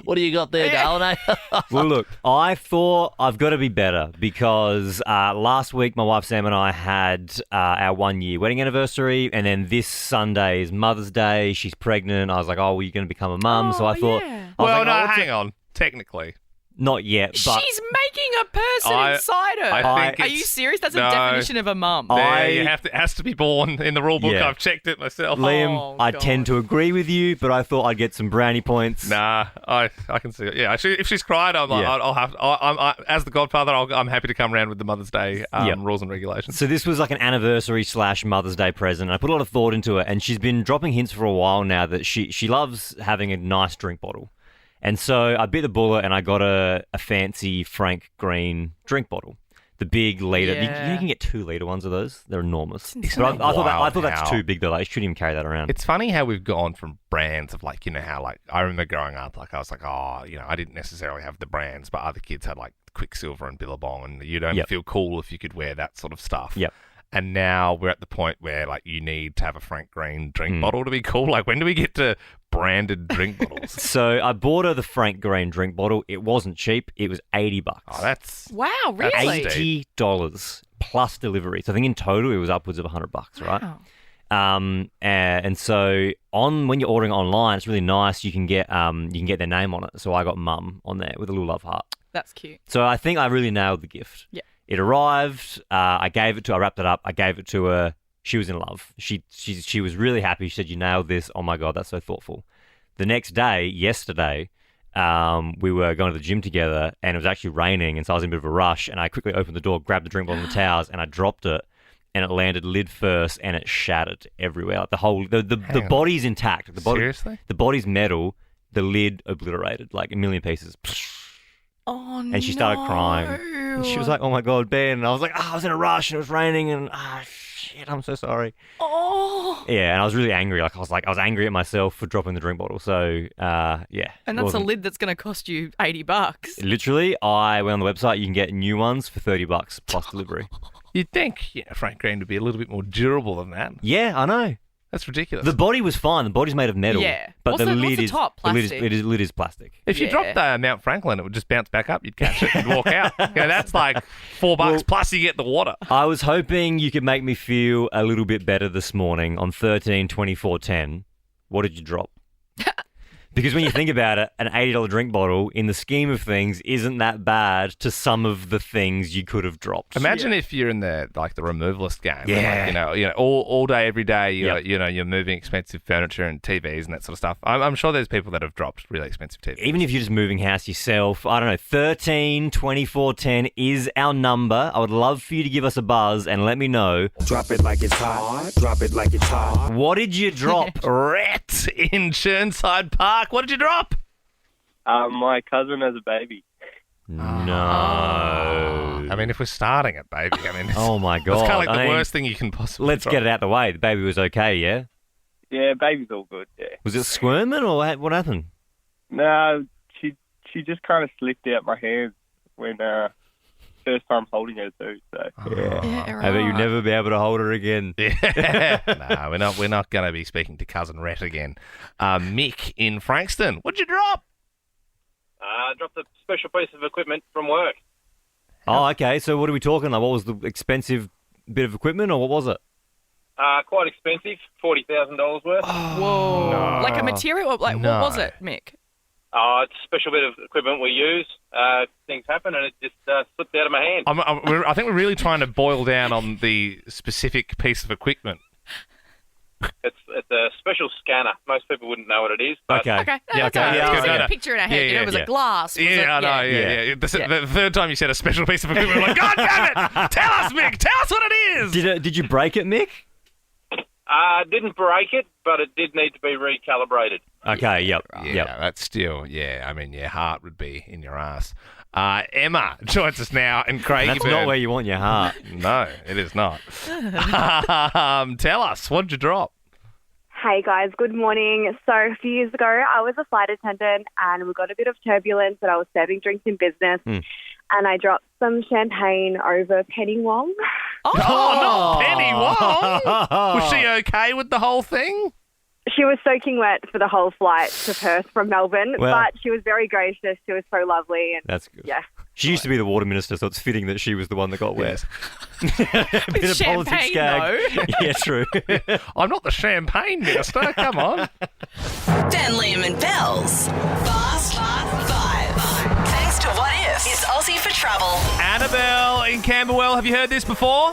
what do you got there, darling? Well, look, I thought I've got to be better because last week my wife Sam and I had our 1 year wedding anniversary, and then this Sunday is Mother's Day. She's pregnant. I was like, oh, well, you're going to become a mum. So I thought, yeah. I was Well, like, no, oh, what's hang on. Technically, not yet, but She's making a person I- inside her. I think Are you it's- serious? That's a no. definition of a mum. it has to be born in the rule book. Yeah. I've checked it myself. Liam, Oh, I God. tend to agree with you, but I thought I'd get some brownie points. Nah, I can see it. Yeah, actually, if she's cried, I'm like, Yeah. I'll have. As the godfather, I'm happy to come around with the Mother's Day Yep. rules and regulations. So this was like an anniversary / Mother's Day present. I put a lot of thought into it, and she's been dropping hints for a while now that she loves having a nice drink bottle. And so I bit the bullet and I got a fancy Frank Green drink bottle. The big litre. Yeah. You can get 2 litre ones of those. They're enormous. Isn't But it I wild thought that's how- too big though. Like, you shouldn't even carry that around. It's funny how we've gone from brands of like, how like I remember growing up, like I was like, I didn't necessarily have the brands, but other kids had like Quicksilver and Billabong, and you'd only Yep. feel cool if you could wear that sort of stuff. Yep. And now we're at the point where like you need to have a Frank Green drink bottle to be cool. Like when do we get to branded drink bottles? So I bought her the Frank Green drink bottle. It wasn't cheap. It was $80. Oh, that's Wow, That's really? steep. $80 plus delivery. So I think in total it was upwards of $100, right? Wow. And so when you're ordering online, it's really nice. You can get their name on it. So I got Mum on there with a little love heart. That's cute. So I think I really nailed the gift. Yeah. It arrived. I wrapped it up. I gave it to her. She was in love. She was really happy. She said, "You nailed this. Oh my God, that's so thoughtful." The next day, yesterday, we were going to the gym together, and it was actually raining, and so I was in a bit of a rush. And I quickly opened the door, grabbed the drink bottle and the towels, and I dropped it, and it landed lid first, and it shattered everywhere. Like the body's intact. Seriously? The body's metal. The lid obliterated, like a million pieces. Oh, And she started crying. And she was like, "Oh my God, Ben!" And I was like, "I was in a rush, and it was raining, and shit, I'm so sorry." Oh. Yeah, and I was really angry. I was angry at myself for dropping the drink bottle. So, yeah. And it that's a wasn't- lid that's going to cost you $80. Literally, I went on the website. You can get new ones for $30 plus delivery. You'd think Frank Green would be a little bit more durable than that. Yeah, I know. That's ridiculous. The body was fine. The body's made of metal. Yeah. but What's the the lid is top? the lid is, Plastic? lid is plastic. If you dropped Mount Franklin, it would just bounce back up. You'd catch it and walk out. That's like $4 plus you get the water. I was hoping you could make me feel a little bit better this morning on 13-24-10. What did you drop? Because when you think about it, an $80 drink bottle, in the scheme of things, isn't that bad to some of the things you could have dropped. Imagine if you're in the removalist game. and, Yeah. like, all day, every day. You're moving expensive furniture and TVs and that sort of stuff. I'm sure there's people that have dropped really expensive TVs. Even if you're just moving house yourself, I don't know, 13-24-10 is our number. I would love for you to give us a buzz and let me know. Drop it like it's hot. Drop it like it's hot. What did you drop? Rhett in Churnside Park. What did you drop? My cousin has a baby. No. I mean, if we're starting it, baby, Oh my God. It's kind of like I the mean, worst thing you can possibly Let's drop. get it out the way. The baby was okay, yeah? Yeah, baby's all good. Yeah. Was it squirming or what happened? No, she just kind of slipped out my hands when first time holding her too. So I bet you'll never be able to hold her again. Yeah. No, we're not going to be speaking to cousin Rhett again. Mick in Frankston. What'd you drop? Dropped a special piece of equipment from work. Oh, okay. So what are we talking like? What was the expensive bit of equipment, or what was it? Quite expensive, $40,000 worth. Whoa. No. Like a material? Like, No. what was it, Mick? It's a special bit of equipment we use. Things happen, and it just slipped out of my hand. I think we're really trying to boil down on the specific piece of equipment. It's a special scanner. Most people wouldn't know what it is. But Okay. No, that's all right. Yeah, It's no, like no. a picture in our head. Yeah, It was yeah. a glass. Was Yeah, it? I know. Yeah. The third time you said a special piece of equipment, I'm like, God damn it! Tell us, Mick. Tell us what it is. Did you break it, Mick? Didn't break it, but it did need to be recalibrated. Okay. Yep. Yeah, that's still. Yeah, I mean, your heart would be in your ass. Emma joins us now, and Craig. That's not where you want your heart. No, it is not. Tell us, what did you drop? Hey guys, good morning. So a few years ago, I was a flight attendant and we got a bit of turbulence and I was serving drinks in business and I dropped some champagne over Penny Wong. Oh, not Penny Wong. Was she okay with the whole thing? She was soaking wet for the whole flight to Perth from Melbourne, Well- but she was very gracious. She was so lovely. And That's good. Yeah. She used to be the water minister, so it's fitting that she was the one that got wet. A bit of politics champagne, gag. Yeah, true. I'm not the champagne minister. Come on. Dan, Liam and Bells. Fast Five. Thanks to What If. It's Aussie for Trouble. Annabelle in Camberwell. Have you heard this before?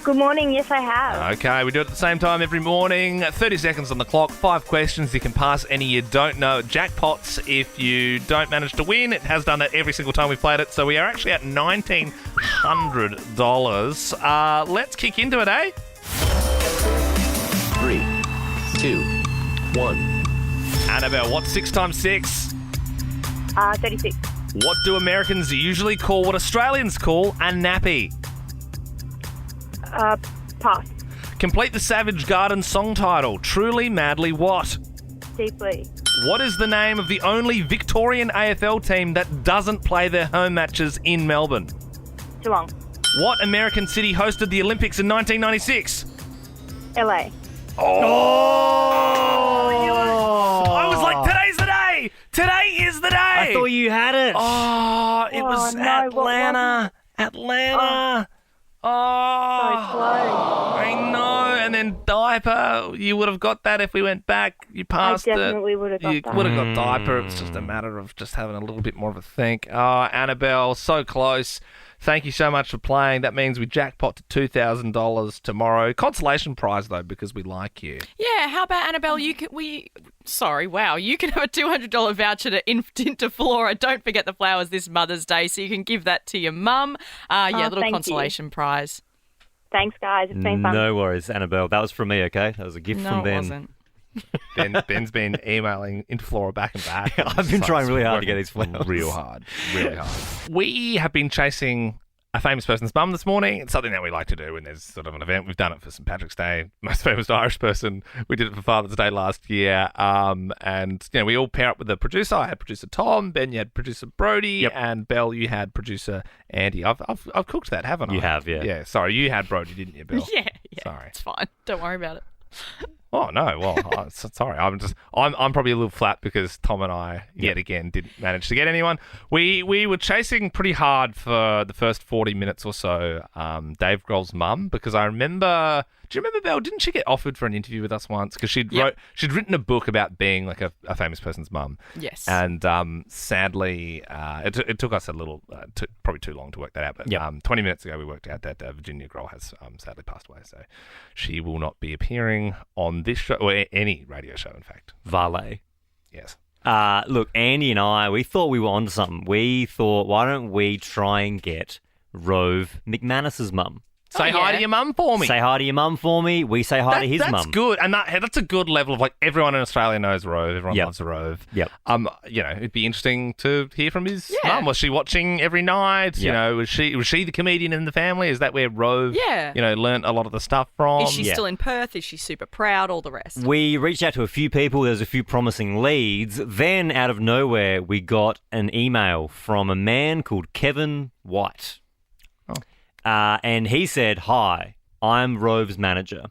Good morning. Yes, I have. Okay, we do it at the same time every morning. 30 seconds on the clock, 5 questions. You can pass any you don't know. Jackpots if you don't manage to win. It has done that every single time we've played it. So we are actually at $1,900. Let's kick into it, eh? 3, 2, 1. Annabelle, what's 6 times 6? 36. What do Americans usually call what Australians call a nappy? Pass. Complete the Savage Garden song title. Truly, madly, what? Deeply. What is the name of the only Victorian AFL team that doesn't play their home matches in Melbourne? Geelong. What American city hosted the Olympics in 1996? LA. I was like, today's the day! Today is the day! I thought you had it. Oh, it was Atlanta. Atlanta. Oh, I know. And then diaper, you would have got that if we went back. You passed it. I definitely would have got You that. would have got diaper. It's just a matter of just having a little bit more of a think. Oh, Annabelle, so close. Thank you so much for playing. That means we jackpot to $2,000 tomorrow. Consolation prize, though, because we like you. Yeah, how about Annabelle? You can you can have a $200 voucher to Interflora. Don't forget the flowers this Mother's Day, so you can give that to your mum. Little thank consolation prize. Thanks, guys. It's been fun. No worries, Annabelle. That was from me, okay? That was a gift from Ben. No, it wasn't. Ben's been emailing Interflora back and back. I've been trying really hard to get these flowers. Real hard. We have been chasing a famous person's mum this morning. It's something that we like to do when there's sort of an event. We've done it for St. Patrick's Day, most famous Irish person. We did it for Father's Day last year. And we all pair up with the producer. I had producer Tom, Ben, you had producer Brody, and Belle, you had producer Andy. I've cooked that, haven't I? You have, yeah. Yeah, sorry, you had Brody, didn't you, Belle? Yeah, Sorry. it's fine. Don't worry about it. Oh no! Well, sorry. I'm probably a little flat because Tom and I yet again didn't manage to get anyone. We were chasing pretty hard for the first 40 minutes or so. Dave Grohl's mum, because I remember. Do you remember Belle? Didn't she get offered for an interview with us once? Because she'd written a book about being like a famous person's mum. Yes. And sadly, it took us a little, probably too long to work that out. But 20 minutes ago, we worked out that Virginia Grohl has sadly passed away. So she will not be appearing on this show or any radio show. In fact, Valet. Yes. Look, Andy and I, we thought we were onto something. We thought, why don't we try and get Rove McManus's mum? Say hi to your mum for me. Say hi to your mum for me. We say hi to his mum. That's good, and that's a good level of like everyone in Australia knows Rove. Everyone loves Rove. Yep. It'd be interesting to hear from his mum. Was she watching every night? Yep. Was she the comedian in the family? Is that where Rove? Yeah. Learned a lot of the stuff from? Is she still in Perth? Is she super proud? All the rest. We reached out to a few people. There's a few promising leads. Then, out of nowhere, we got an email from a man called Kevin White. And he said, "Hi, I'm Rove's manager.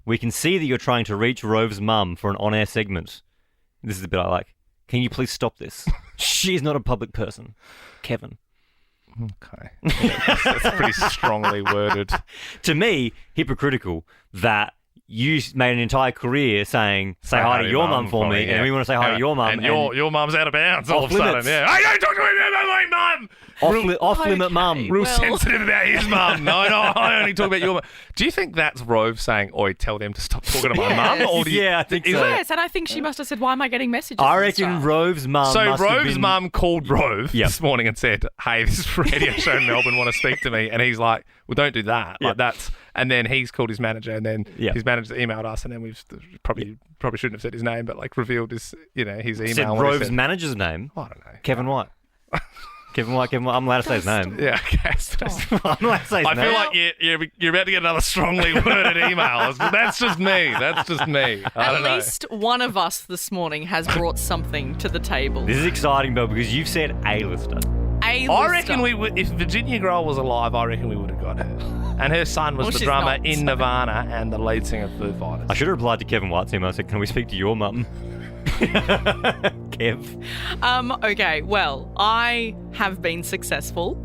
We can see that you're trying to reach Rove's mum for an on-air segment." This is the bit I like. Can you please stop this? She's not a public person. Kevin. Okay. That's pretty strongly worded. To me, hypocritical that you made an entire career saying, say hi to your mum for me, and we want to say hi to your mum. And your mum's out of bounds all of a sudden. Yeah. Hey, don't talk to me about my mum! Off-limit mum. Real sensitive about his mum. No, I only talk about your mum. Do you think that's Rove saying, oi, tell them to stop talking to my mum? Or do you, I think so. Yes, and I think she must have said, why am I getting messages? I reckon Rove's mum So must have Rove's been... mum called Rove this morning and said, hey, this radio show in Melbourne want to speak to me. And he's like, well, don't do that. Like that's... And then he's called his manager, and then his manager emailed us, and then we've probably shouldn't have said his name, but like revealed his his email. Said Rove's manager's name? I don't know. Kevin White. Kevin White. I'm allowed to say his name. Yeah, okay. I'm allowed to say his I name. feel like you're about to get another strongly worded email. That's just me. That's just me. I don't know. At least one of us this morning has brought something to the table. This is exciting, Bill, because you've said A-lister. A-lister. I reckon we would, if Virginia Grohl was alive, I reckon we would have got her. And her son was the drummer in Nirvana and the lead singer of Foo Fighters. I should have replied to Kevin White's email. I said, can we speak to your mum? Kev. Okay, well, I have been successful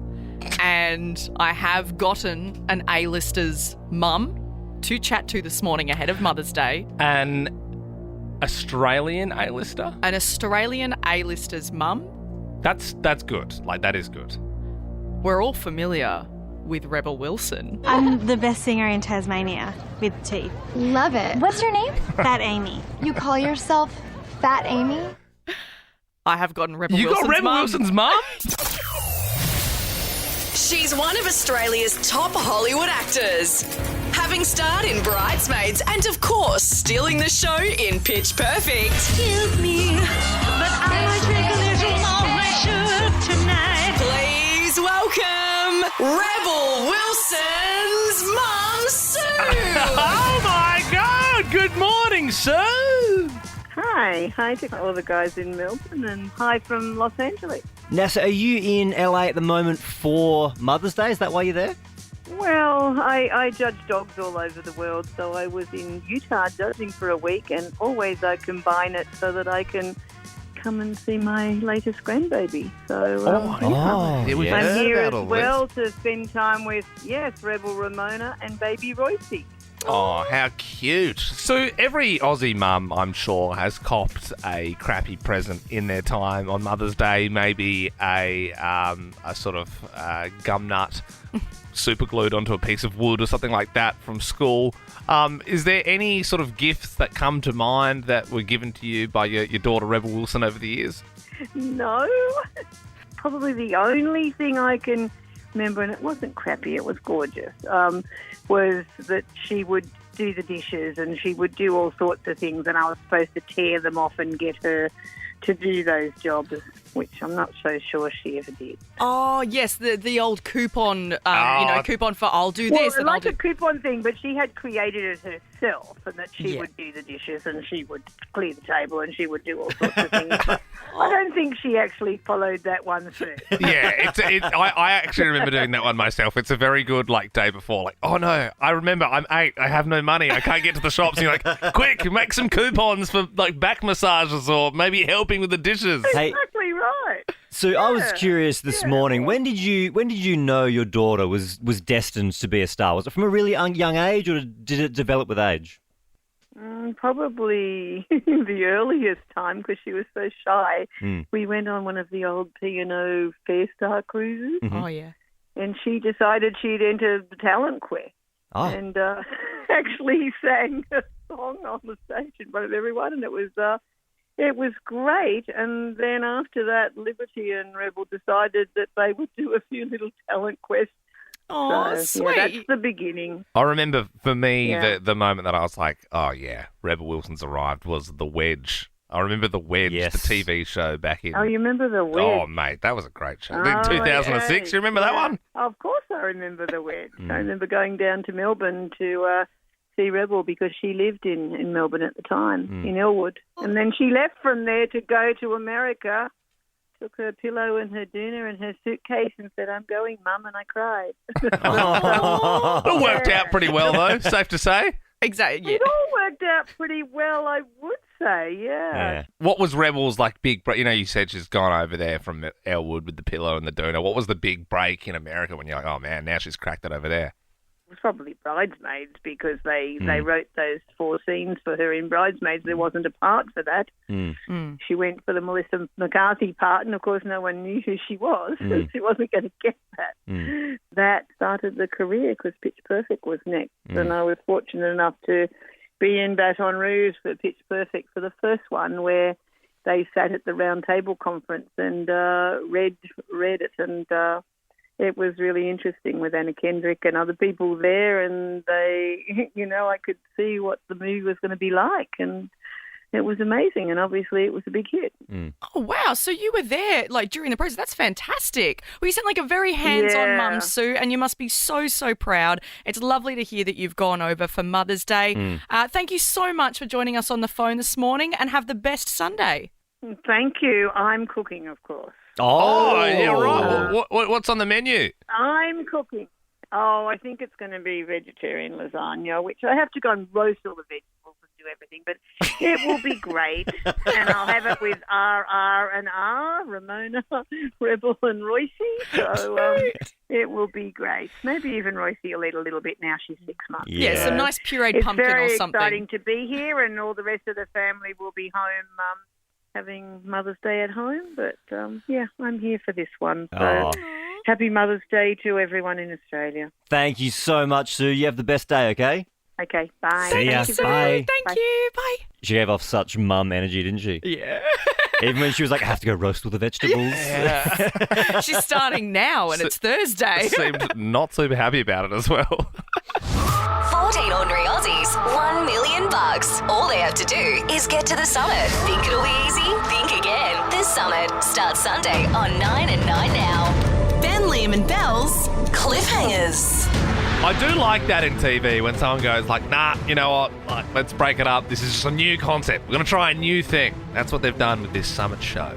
and I have gotten an A-lister's mum to chat to this morning ahead of Mother's Day. An Australian A-lister? An Australian A-lister's mum. That's good. Like, that is good. We're all familiar with Rebel Wilson. I'm the best singer in Tasmania with teeth. Love it. What's your name? Fat Amy. You call yourself Fat Amy? I have gotten Rebel You Wilson's got Rebel mum. Wilson's mum? She's one of Australia's top Hollywood actors, having starred in Bridesmaids and, of course, stealing the show in Pitch Perfect. Excuse me, but I might drink a little more my sugar tonight. Please welcome Rebel Wilson's mum, Sue. Oh my God! Good morning, Sue. Hi to all the guys in Melbourne, and hi from Los Angeles. Now, so are you in LA at the moment for Mother's Day? Is that why you're there? Well, I judge dogs all over the world, so I was in Utah judging for a week, and always I combine it so that I can come and see my latest grandbaby. So I'm here as well to spend time with, Rebel Ramona and baby Royce. Oh, how cute. So every Aussie mum, I'm sure, has copped a crappy present in their time on Mother's Day, maybe a sort of gum nut super glued onto a piece of wood or something like that from school. Is there any sort of gifts that come to mind that were given to you by your daughter Rebel Wilson over the years? No. Probably the only thing I can remember, and it wasn't crappy, it was gorgeous, was that she would do the dishes and she would do all sorts of things, and I was supposed to tear them off and get her to do those jobs, which I'm not so sure she ever did. Oh, yes, the old coupon, coupon for I'll do Well, this. And like a coupon thing, but she had created it herself, and that she would do the dishes and she would clear the table and she would do all sorts of things. But I don't think she actually followed that one through. Yeah, I actually remember doing that one myself. It's a very good, day before. Like, oh no, I remember I'm 8, I have no money, I can't get to the shops. And you're like, quick, make some coupons for, back massages or maybe helping with the dishes. Hey, exactly right. So I was curious this morning. When did you know your daughter was destined to be a star? Was it from a really young age, or did it develop with age? Probably the earliest time, because she was so shy. Mm. We went on one of the old P&O Fair Star cruises. Mm-hmm. Oh, yeah. And she decided she'd enter the talent quest. Oh. And actually sang a song on the stage in front of everyone, and it was great. And then after that, Liberty and Rebel decided that they would do a few little talent quests. Oh, so, sweet. that's the beginning. I remember for me, Yeah. the moment that I was like, oh yeah, Rebel Wilson's arrived was The Wedge. I remember The Wedge, the TV show back in... Oh, you remember The Wedge? Oh, mate, that was a great show. Oh, 2006, okay. you remember that one? Of course I remember The Wedge. I remember going down to Melbourne to see Rebel because she lived in Melbourne at the time, in Elwood. And then she left from there to go to America, took her pillow and her doona and her suitcase and said, I'm going, Mum, and I cried. It worked out pretty well, though, safe to say. Exactly. It all worked out pretty well, I would say, yeah. What was Rebel's like big break? You know, you said she's gone over there from Elwood with the pillow and the doona. What was the big break in America when you're like, oh man, now she's cracked it over there? It was probably Bridesmaids because they wrote those 4 scenes for her in Bridesmaids. There wasn't a part for that. She went for the Melissa McCarthy part, and of course no one knew who she was. She wasn't going to get that. That started the career because Pitch Perfect was next, and I was fortunate enough to be in Baton Rouge for Pitch Perfect for the first one, where they sat at the Round Table Conference and read it, and it was really interesting with Anna Kendrick and other people there, and they, I could see what the movie was going to be like, and it was amazing, and obviously it was a big hit. Oh, wow. So you were there, during the process. That's fantastic. Well, you sound like a very hands-on mum, Sue, and you must be so, so proud. It's lovely to hear that you've gone over for Mother's Day. Thank you so much for joining us on the phone this morning, and have the best Sunday. Thank you. I'm cooking, of course. Oh, yeah, right. What's on the menu? I'm cooking. Oh, I think it's going to be vegetarian lasagna, which I have to go and roast all the vegetables and do everything, but it will be great. And I'll have it with R&R, Ramona, Rebel and Royce. So it will be great. Maybe even Royce will eat a little bit now. She's 6 months. Yeah, some nice pureed pumpkin or something. It's very exciting to be here, and all the rest of the family will be home having Mother's Day at home. But, I'm here for this one. So happy Mother's Day to everyone in Australia. Thank you so much, Sue. You have the best day, okay? Okay, bye. See ya. Bye. Thank you. Bye. She gave off such mum energy, didn't she? Yeah. Even when she was like, I have to go roast all the vegetables. Yeah. She's starting now, and it's Thursday. Seemed not super happy about it as well. 14 ordinary Aussies, $1 million. All they have to do is get to the summit. Think it'll be easy? Think again. The summit starts Sunday on 9 and 9 now. Ben, Liam and Belle's Cliffhangers. I do like that in TV when someone goes like, nah, you know what, let's break it up. This is just a new concept. We're going to try a new thing. That's what they've done with this Summit show.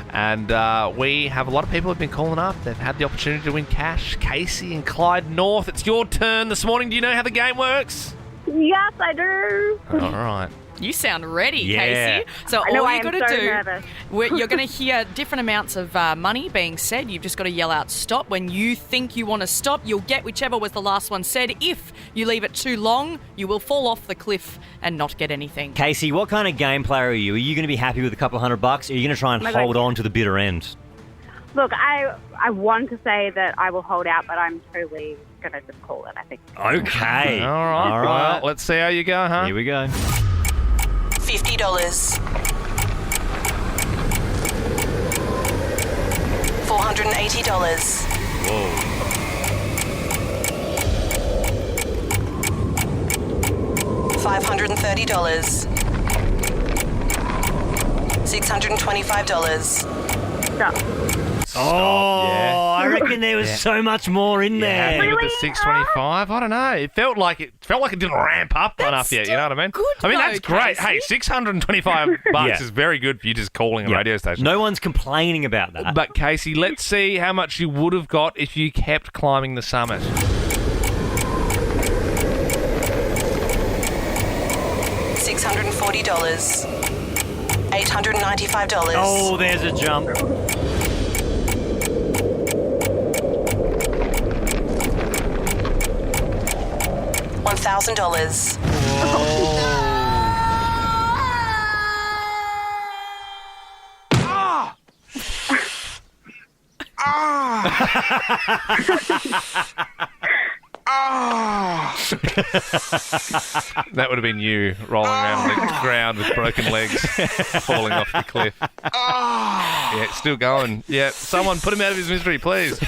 And we have a lot of people who've been calling up. They've had the opportunity to win cash. Casey and Clyde North, it's your turn this morning. Do you know how the game works? Yes, I do. All right. You sound ready, Yeah. Casey. So I know all I you've am got to so do, nervous. you're going to hear different amounts of money being said. You've just got to yell out stop. When you think you want to stop, you'll get whichever was the last one said. If you leave it too long, you will fall off the cliff and not get anything. Casey, what kind of game player are you? Are you going to be happy with a couple $100? Or are you going to try and hold on to the bitter end? Look, I want to say that I will hold out, but I'm totally going to just call it, I think. Okay. All right. Well, let's see how you go, huh? Here we go. $50. $480. Whoa. $530. $625. Oh, yeah. I reckon there was so much more in there. Happy with the 625? I don't know. It felt like it didn't ramp up enough yet. You know what I mean? That's great. Hey, $625 is very good for you just calling a radio station. No one's complaining about that. But Casey, let's see how much you would have got if you kept climbing the summit. $640. $895. Oh, there's a jump. $1,000. That would have been you rolling around on the ground with broken legs, falling off the cliff. Yeah, it's still going. Yeah, someone put him out of his misery, please.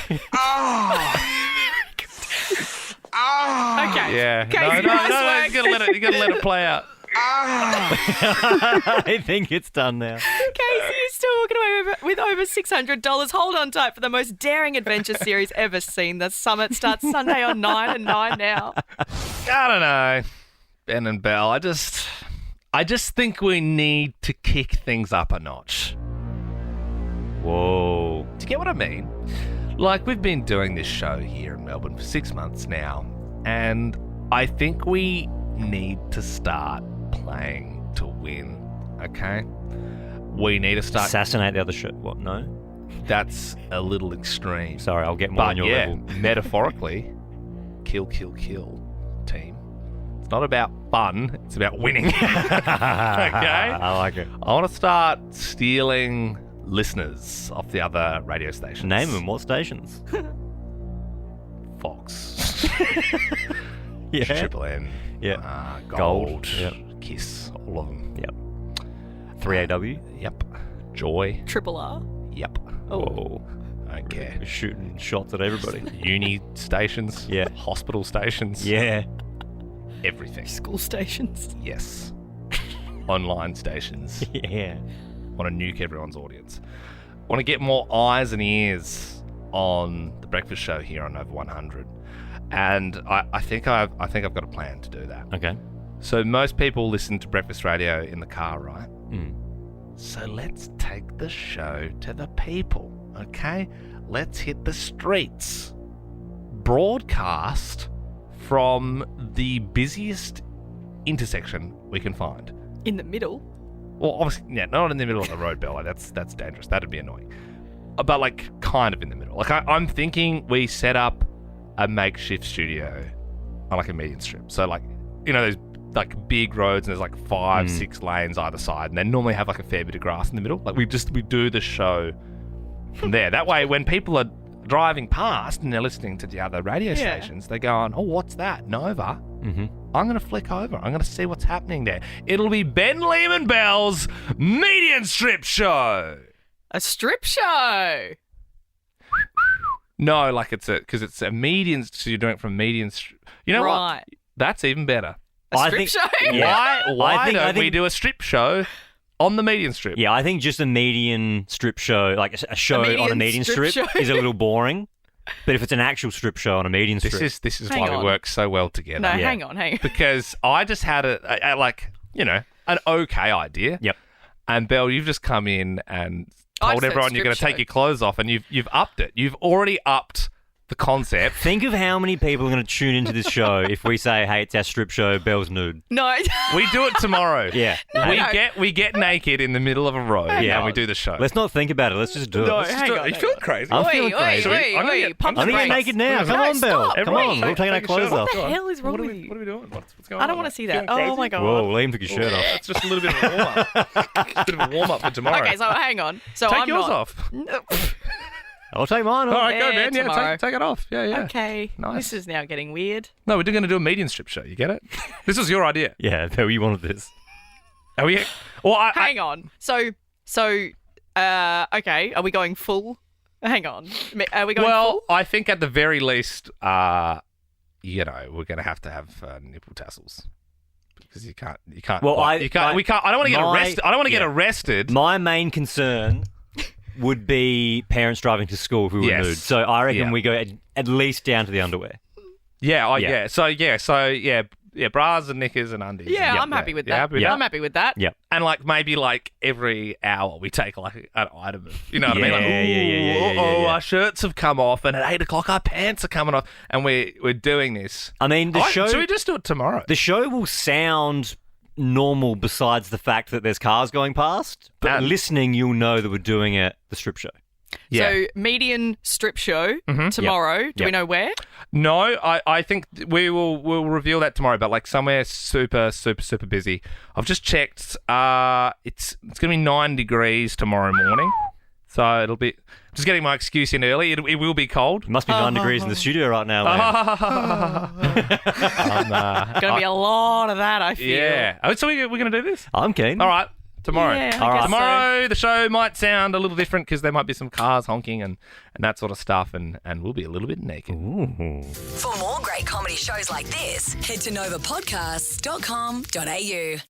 Okay. Yeah. Casey, No, nice work. you gotta let it play out. I think it's done now. Casey is still walking away with over $600. Hold on tight for the most daring adventure series ever seen. The Summit starts Sunday on 9 and 9 now. I don't know, Ben and Belle. I just think we need to kick things up a notch. Whoa. Do you get what I mean? Like, we've been doing this show here in Melbourne for 6 months now, and I think we need to start playing to win, Okay. We need to start. Assassinate the other show. What? No. That's a little extreme. Sorry, I'll get more on your level. Metaphorically, kill, team. It's not about fun. It's about winning. Okay. I like it. I want to start stealing listeners off the other radio stations. Name them. What stations? Fox. Yeah. Triple M. Yeah. Gold. Yep. Kiss. All of them. Yep. 3AW. Yep. Joy. Triple R. Yep. Oh. I don't care. We're shooting shots at everybody. Uni stations. Yeah. Hospital stations. Yeah. Everything. School stations. Yes. Online stations. Yeah. Want to nuke everyone's audience. Want to get more eyes and ears on the breakfast show here on Over 100. And I think I've got a plan to do that. Okay. So most people listen to breakfast radio in the car, right? Mm. So let's take the show to the people, okay? Let's hit the streets. Broadcast from the busiest intersection we can find. In the middle? Well, obviously, yeah, not in the middle of the road, Bella. That's dangerous. That'd be annoying. But, like, kind of in the middle. Like, I'm thinking we set up a makeshift studio on, like, a median strip. So, like, you know, those, like, big roads and there's, like, 5-6 lanes either side. And they normally have, like, a fair bit of grass in the middle. Like, we do the show from there. That way, when people are driving past and they're listening to the other radio stations, they're going, oh, what's that? Nova? Mm-hmm. I'm going to flick over. I'm going to see what's happening there. It'll be Ben Lehman Bell's Median Strip Show. A strip show? No, like because it's a median, so you're doing it from median. You know right. what? That's even better. A strip show? Yeah. Why I think we do a strip show on the median strip? Yeah, I think just a median strip show, like a show on a median strip, is a little boring. But if it's an actual strip show on a median strip, this is Hang why on. we work so well together. No, hang on. Because I just had a like, you know, an okay idea. Yep. And Belle, you've just come in and I told said everyone you're strip going to take show. your clothes off, and you've upped it. You've already upped the concept. think of how many people are going to tune into this show if we say, hey, it's our strip show, Belle's nude. No. We do it tomorrow. Yeah. We get naked in the middle of a road, and we do the show. Let's not think about it. Let's just do it. No, Let's just hang do it. on. Are you feeling crazy? I'm feeling crazy. I'm gonna pump I'm the going to get brakes. naked now. Come No, on, Belle. stop. Come on. We're taking our clothes off. What the hell is wrong with you? What are we doing? What's going I on? don't want to see that. Feeling Oh, crazy? my God. Whoa, Liam took his shirt off. It's just a little bit of a warm up. A bit of a warm up for tomorrow. Okay, so hang on. So Take I'm yours not... off. No. I'll take mine All off. right, go, Yeah, man. Yeah, tomorrow. take it off. Yeah. Okay. Nice. This is now getting weird. No, we're going to do a median strip show. You get it? This was your idea. Yeah, Belle, you wanted this. Are we? Well, Hang on. So, okay. Are we going full? Hang on. Are we going full? I think at the very least, you know, we're going to have nipple tassels. Because you can't. Well, we can't. I don't want to get arrested. I don't want to get yeah. arrested. My main concern would be parents driving to school if we were Yes. nude. So I reckon Yeah. we go at least down to the underwear. Yeah. Yeah. So bras and knickers and undies. Yeah, And I'm happy with You're that. happy with that? I'm happy with that. Yep. And like maybe like every hour we take like an item of, you know what I mean? Like, Yeah. our shirts have come off, and at 8 o'clock our pants are coming off, and we're doing this. I mean, the show. Should we just do it tomorrow? The show will sound normal besides the fact that there's cars going past. But And- listening, you'll know that we're doing the strip show. Yeah. So, median strip show tomorrow. Do we know where? No, I think we'll reveal that tomorrow, but like somewhere super busy. I've just checked. It's gonna be 9 degrees tomorrow morning, so it'll be. Just getting my excuse in early. It will be cold. It must be 9 degrees in the studio right now. Going to be a lot of that, I feel. Yeah. Oh, so we're gonna do this. I'm keen. All right. Tomorrow. Yeah, I All right. guess Tomorrow the show might sound a little different because there might be some cars honking and that sort of stuff, and we'll be a little bit naked. Ooh. For more great comedy shows like this, head to novapodcasts.com.au.